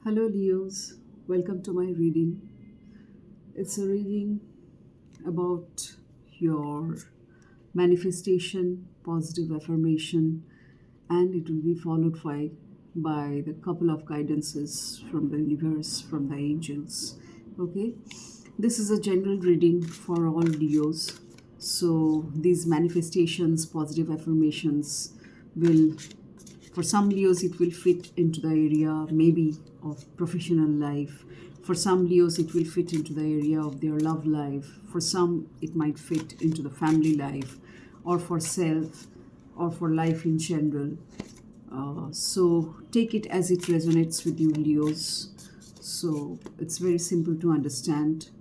Hello, Leos. Welcome to my reading. It's a reading about your manifestation, positive affirmation, and it will be followed by the couple of guidances from the universe, from the angels. Okay, this is a general reading for all Leos. So, these manifestations, positive affirmations will for some Leos, it will fit into the area maybe of professional life. For some Leos, it will fit into the area of their love life. For some, it might fit into the family life, or for self, or for life in general. So take it as it resonates with you, Leos. So it's very simple to understand.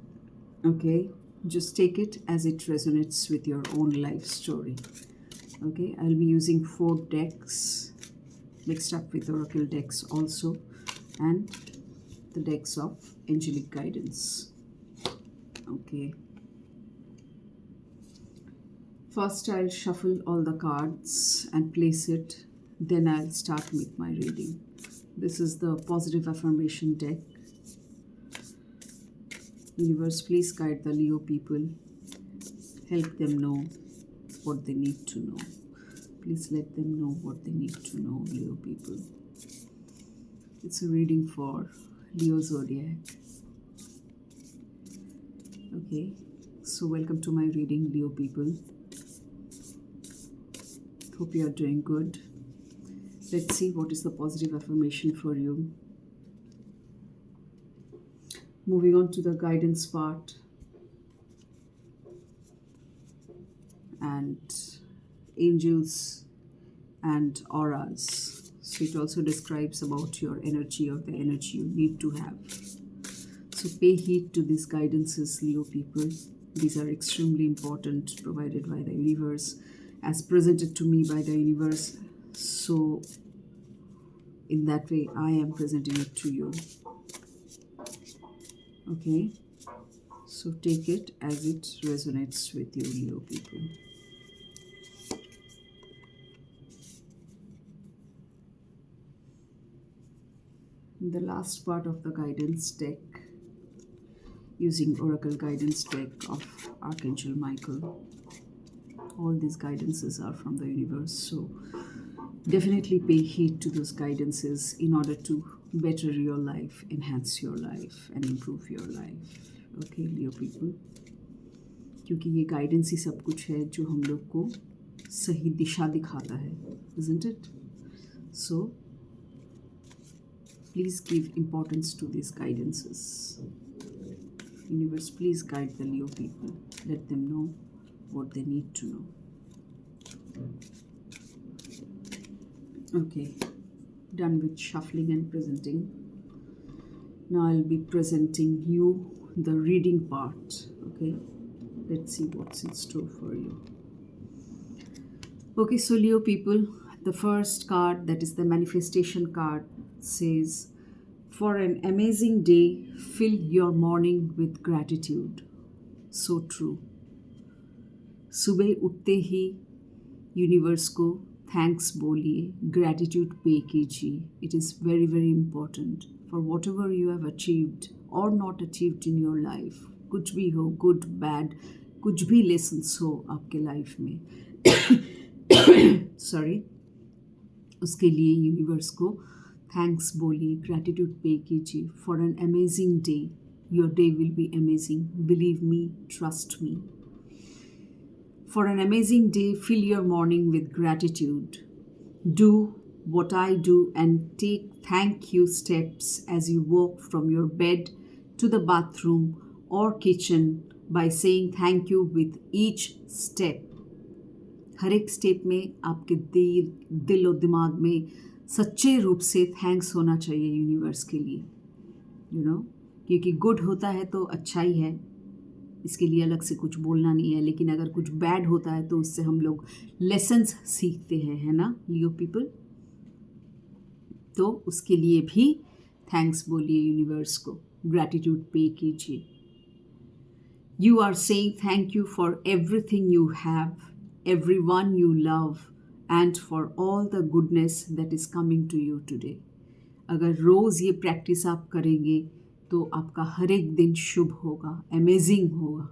Okay, just take it as it resonates with your own life story. Okay, I'll be using 4 decks mixed up with oracle decks also, and the decks of angelic guidance. Okay, first I'll shuffle all the cards and place it, then I'll start with my reading. This is the positive affirmation deck. Universe, please guide the Leo people, help them know what they need to know. Please let them know what they need to know, Leo people. It's a reading for Leo Zodiac. Okay, so welcome to my reading, Leo people. Hope you are doing good. Let's see what is the positive affirmation for you. Moving on to the guidance part. And angels and auras. So it also describes about your energy or the energy you need to have. So pay heed to these guidances, Leo people. These are extremely important, provided by the universe, as presented to me by the universe. So in that way, I am presenting it to you. Okay. So take it as it resonates with you, Leo people. The last part of the guidance deck, using oracle guidance deck of Archangel Michael. All these guidances are from the universe, so definitely pay heed to those guidances in order to better your life, enhance your life and improve your life. Okay, Leo people, क्योंकि ये guidance ही सब कुछ है जो हम लोग को सही दिशा दिखाता है, isn't it? So please give importance to these guidances. Universe, please guide the Leo people. Let them know what they need to know. Okay, done with shuffling and presenting. Now I'll be presenting you the reading part. Okay, let's see what's in store for you. Okay, so Leo people, the first card, that is the manifestation card, says, for an amazing day, fill your morning with gratitude. So true. सुबह उठते ही universe को thanks बोलिए, gratitude पे कीजिए. It is very very important for whatever you have achieved और not achieved in your life. कुछ भी हो, गुड बैड, कुछ भी लेसन्स हो आपके लाइफ में सॉरी, उसके लिए यूनिवर्स को थैंक्स बोलिए, ग्रैटिट्यूड पे कीजिए. For an amazing day, your day will be amazing, believe me, trust me. For an amazing day, fill your morning with gratitude. Do what I do and take thank you steps as you walk from your bed to the bathroom or kitchen by saying thank you with each step. हर एक step में आपके दिल और दिमाग में सच्चे रूप से थैंक्स होना चाहिए यूनिवर्स के लिए, यू नो, क्योंकि गुड होता है तो अच्छा ही है, इसके लिए अलग से कुछ बोलना नहीं है. लेकिन अगर कुछ बैड होता है तो उससे हम लोग लेसन्स सीखते हैं, है ना लियो पीपल. तो उसके लिए भी थैंक्स बोलिए यूनिवर्स को, ग्रैटिट्यूड पे कीजिए. You are saying thank you for everything you have, everyone you love, and for all the goodness that is coming to you today. अगर रोज़ ये प्रैक्टिस आप करेंगे तो आपका हर एक दिन शुभ होगा, अमेजिंग होगा,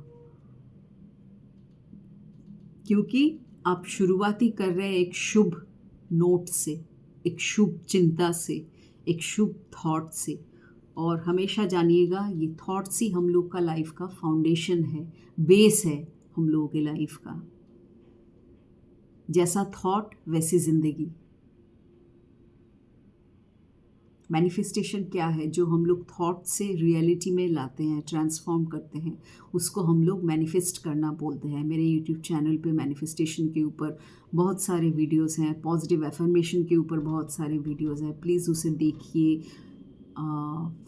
क्योंकि आप शुरुआती कर रहे हैं एक शुभ नोट से, एक शुभ चिंता से, एक शुभ थॉट से। और हमेशा जानिएगा ये थॉट्स ही हम लोग का लाइफ का फाउंडेशन है, बेस है हम लोगों के लाइफ का। जैसा थॉट वैसी ज़िंदगी। मैनिफेस्टेशन क्या है? जो हम लोग थॉट से रियलिटी में लाते हैं, ट्रांसफॉर्म करते हैं, उसको हम लोग मैनिफेस्ट करना बोलते हैं। मेरे यूट्यूब चैनल पे मैनिफेस्टेशन के ऊपर बहुत सारे वीडियोस हैं, पॉजिटिव एफर्मेशन के ऊपर बहुत सारे वीडियोस हैं। प्लीज़ उसे देखिए,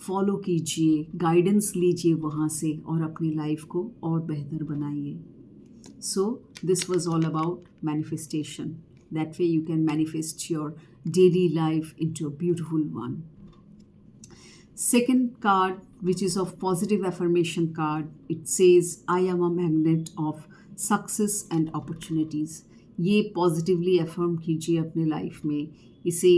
फॉलो कीजिए, गाइडेंस लीजिए वहाँ से और अपनी लाइफ को और बेहतर बनाइए। So this was all about manifestation. That way you can manifest your daily life into a beautiful one. Second card, which is of positive affirmation card, it says I am a magnet of success and opportunities. ये positively affirm कीजिए अपने life में। इसे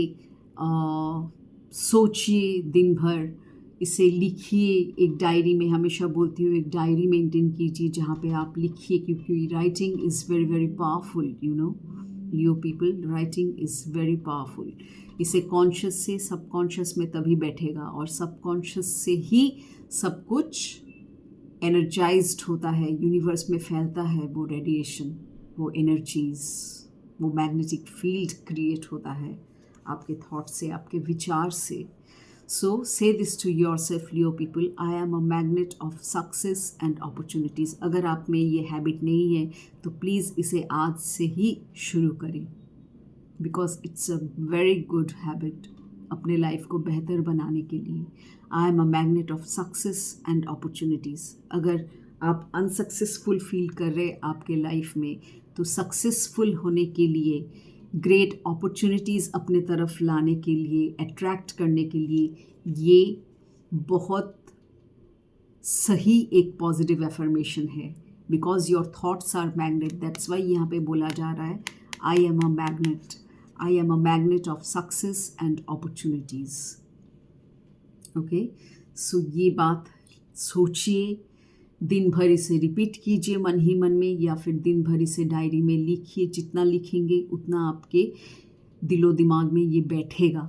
सोचिए दिन भर, इसे लिखिए एक डायरी में। हमेशा बोलती हूँ एक डायरी मेंटेन कीजिए जहाँ पे आप लिखिए, क्योंकि writing is very very powerful, you know Leo people, writing is very powerful. इसे कॉन्शियस से सबकॉन्शियस में तभी बैठेगा, और सबकॉन्शियस से ही सब कुछ एनर्जाइज्ड होता है, यूनिवर्स में फैलता है वो रेडिएशन, वो एनर्जीज, वो मैग्नेटिक फील्ड क्रिएट होता है आपके थॉट से, आपके विचार से। So say this to yourself, Leo people, I am a magnet of success and opportunities. अगर आप में ये हैबिट नहीं है तो प्लीज़ इसे आज से ही शुरू करें, because it's a very good habit अपने लाइफ को बेहतर बनाने के लिए। आई am a magnet of success and opportunities. अगर आप अनसक्सेसफुल फील कर रहे आपके लाइफ में, तो सक्सेसफुल होने के लिए, ग्रेट अपॉर्चुनिटीज़ अपने तरफ लाने के लिए, अट्रैक्ट करने के लिए, ये बहुत सही एक पॉजिटिव एफर्मेशन है। Because your thoughts are magnet, that's why यहाँ पे बोला जा रहा है I am a magnet, I am a magnet of success and opportunities. Okay, so ये बात सोचिए, दिन भर इसे रिपीट कीजिए मन ही मन में, या फिर दिन भर इसे डायरी में लिखिए। जितना लिखेंगे उतना आपके दिलो दिमाग में ये बैठेगा,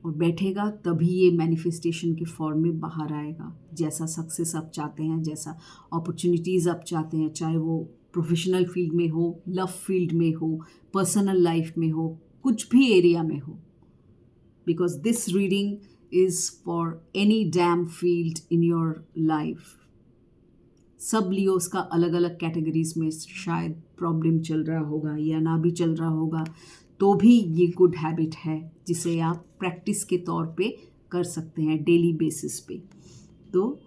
और बैठेगा तभी ये मैनिफेस्टेशन के फॉर्म में बाहर आएगा। जैसा सक्सेस आप चाहते हैं, जैसा अपॉर्चुनिटीज़ आप चाहते हैं, चाहे वो प्रोफेशनल फील्ड में हो, लव फील्ड में हो, पर्सनल लाइफ में हो, कुछ भी एरिया में हो, because this reading is for any damn field in your life. सब लियोस का अलग अलग कैटेगरीज में शायद प्रॉब्लम चल रहा होगा या ना भी चल रहा होगा, तो भी ये गुड हैबिट है जिसे आप प्रैक्टिस के तौर पे कर सकते हैं डेली बेसिस पे। तो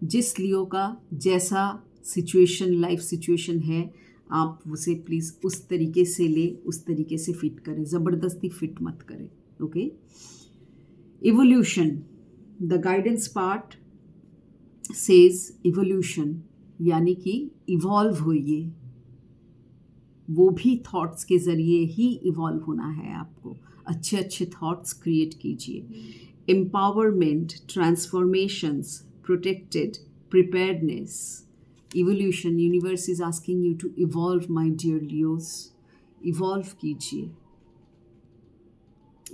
जिस लियो का जैसा सिचुएशन, लाइफ सिचुएशन है, आप उसे प्लीज़ उस तरीके से ले, उस तरीके से फिट करें, ज़बरदस्ती फिट मत करें। Okay, evolution, the guidance part says evolution, यानी कि इवॉल्व होइए। वो भी थॉट्स के ज़रिए ही इवॉल्व होना है आपको। अच्छे अच्छे थॉट्स क्रिएट कीजिए। Empowerment, transformations, protected, preparedness, evolution, universe is asking you to evolve my dear Leos. Evolve कीजिए।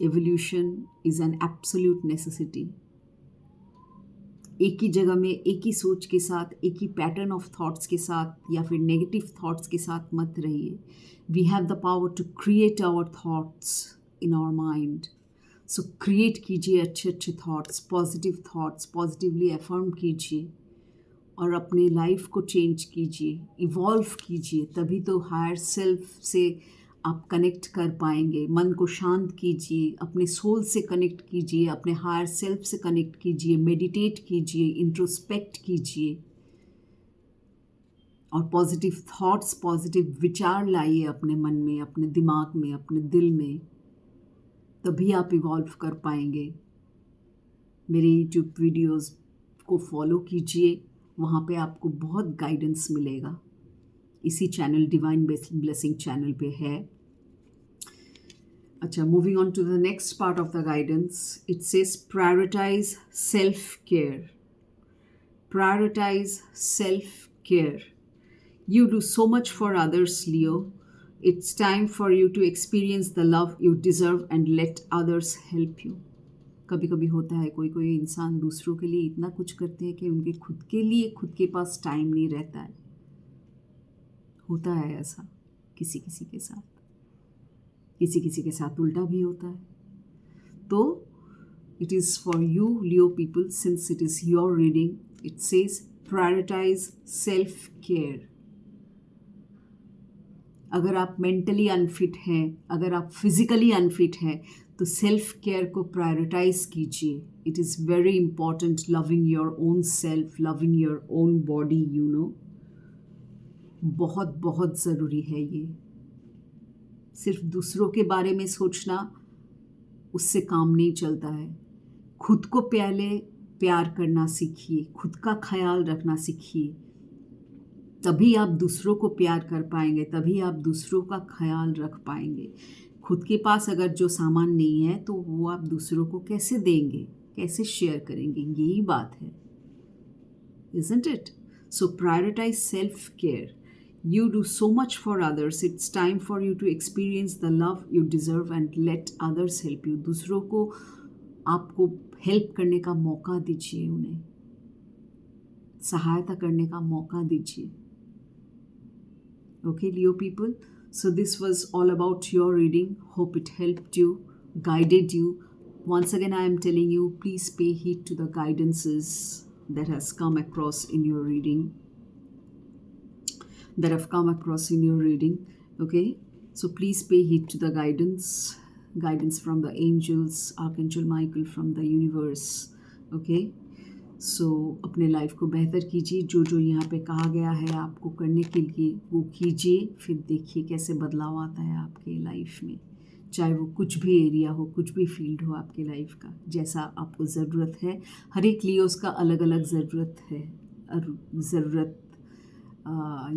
Evolution is an absolute necessity. एक ही जगह में, एक ही सोच के साथ, एक ही पैटर्न ऑफ थॉट्स के साथ या फिर नेगेटिव थॉट्स के साथ मत रहिए। We have the power to create our thoughts in our mind. So create कीजिए अच्छे अच्छे थॉट्स, पॉजिटिवली अफर्म कीजिए और अपने लाइफ को चेंज कीजिए, इवॉल्व कीजिए। तभी तो हायर सेल्फ से आप कनेक्ट कर पाएंगे। मन को शांत कीजिए, अपने सोल से कनेक्ट कीजिए, अपने हायर सेल्फ से कनेक्ट कीजिए, मेडिटेट कीजिए, इंट्रोस्पेक्ट कीजिए और पॉजिटिव थॉट्स, पॉजिटिव विचार लाइए अपने मन में, अपने दिमाग में, अपने दिल में। तभी आप इवॉल्व कर पाएंगे। मेरे यूट्यूब वीडियोस को फॉलो कीजिए, वहाँ पे आपको बहुत गाइडेंस मिलेगा। इसी चैनल डिवाइन ब्लेसिंग चैनल पे है। Acha, moving on to the next part of the guidance, it says prioritize self care. Prioritize self care. You do so much for others, Leo. It's time for you to experience the love you deserve and let others help you. कभी कभी होता है कोई कोई इंसान दूसरों के लिए इतना कुछ करते हैं कि उनके खुद के लिए खुद के पास टाइम नहीं रहता है. होता है ऐसा किसी किसी के साथ, किसी किसी के साथ उल्टा भी होता है. तो it is for you, Leo people, since it is your reading. It says prioritize self care. अगर आप मेंटली अनफिट हैं, अगर आप फिजिकली अनफिट हैं, तो सेल्फ केयर को प्रायोरिटाइज कीजिए. It is very important. Loving your own self, loving your own body, you know, बहुत बहुत ज़रूरी है ये. सिर्फ दूसरों के बारे में सोचना, उससे काम नहीं चलता है. खुद को पहले प्यार करना सीखिए, खुद का ख्याल रखना सीखिए, तभी आप दूसरों को प्यार कर पाएंगे, तभी आप दूसरों का ख्याल रख पाएंगे. खुद के पास अगर जो सामान नहीं है तो वो आप दूसरों को कैसे देंगे, कैसे शेयर करेंगे, यही बात है. Isn't it? So prioritize self-care. You do so much for others. It's time for you to experience the love you deserve and let others help you. दूसरों को आपको हेल्प करने का मौका दीजिए, उन्हें सहायता करने का मौका दीजिए. Okay, Leo people. So this was all about your reading. Hope it helped you, guided you. Once again, I am telling you, please pay heed to the guidances that has come across in your reading. That have come across in your reading. Okay. So please pay heed to the guidance from the angels, Archangel Michael, from the universe. Okay. सो अपने life को बेहतर कीजिए. जो जो यहाँ पे कहा गया है आपको करने के लिए वो कीजिए, फिर देखिए कैसे बदलाव आता है आपके लाइफ में. चाहे वो कुछ भी एरिया हो, कुछ भी फील्ड हो आपके लाइफ का, जैसा आपको ज़रूरत है. हर एक लियोस का अलग अलग ज़रूरत है,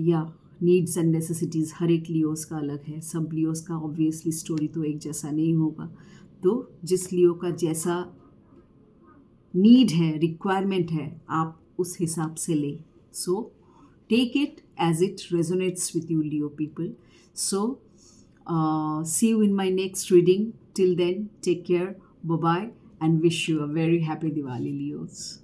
या नीड्स एंड नेसेसिटीज़ हर एक लियोस का अलग है. सब लियोस का ऑब्वियसली स्टोरी तो एक जैसा नहीं होगा. तो जिस लियो का जैसा नीड है, रिक्वायरमेंट है, आप उस हिसाब से लें. So take it as it resonates with you, Leo people. So see you in my next reading. Till then, take care, bye bye, and wish you a very happy Diwali, Leos.